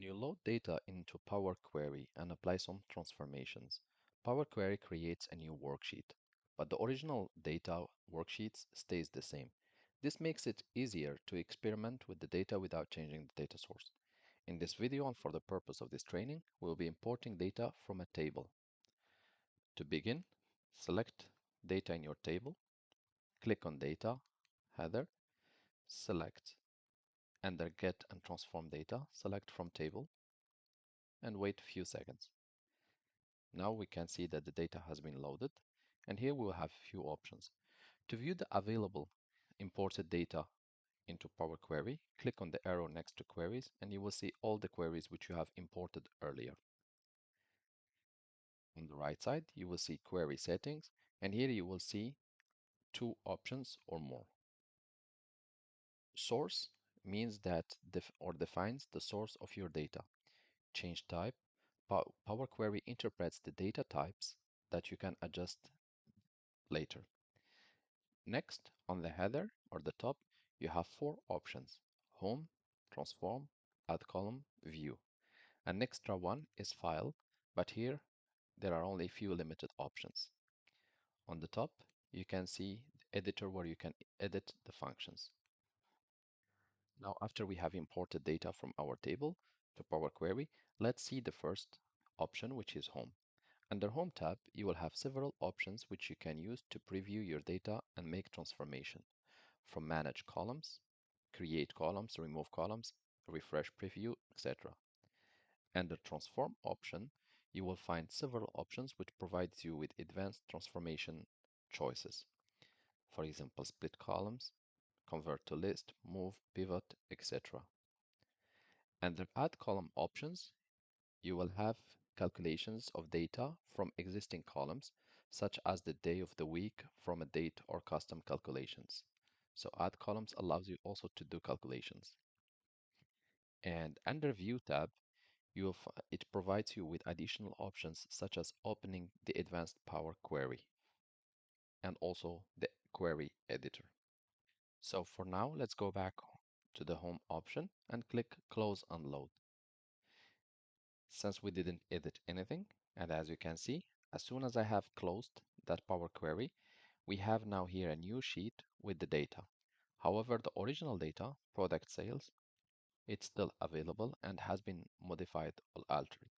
you load data into Power Query and apply some transformations, Power Query creates a new worksheet, but the original data worksheet stays the same. This makes it easier to experiment with the data without changing the data source. In this video and for the purpose of this training, we'll be importing data from a table. To begin, select data in your table, click on Data, Header, select under Get and Transform Data, select from Table, and wait a few seconds. Now we can see that the data has been loaded, and here we will have a few options. To view the available imported data into Power Query, click on the arrow next to Queries, and you will see all the queries which you have imported earlier. On the right side, you will see Query Settings, and here you will see two options or more. Source means that defines the source of your data. Change type. Power Query interprets the data types that you can adjust later. Next, on the header or the top, you have four options: Home, Transform, Add Column, View. An extra one is File, but here there are only a few limited options. On the top, you can see the editor where you can edit the functions. Now, after we have imported data from our table to Power Query, let's see the first option, which is Home. Under Home tab, you will have several options which you can use to preview your data and make transformation, from Manage Columns, Create Columns, Remove Columns, Refresh Preview, etc. Under Transform option, you will find several options which provides you with advanced transformation choices. For example, split columns, convert to list, move, pivot, etc. Under Add Column options, you will have calculations of data from existing columns, such as the day of the week from a date or custom calculations. So Add Columns allows you also to do calculations. And under View tab, it provides you with additional options such as opening the advanced Power Query and also the query editor. So for now, let's go back to the Home option and click Close and Load. Since we didn't edit anything, and as you can see, as soon as I have closed that Power Query, we have now here a new sheet with the data. However, the original data, product sales, it's still available and has been modified or altered.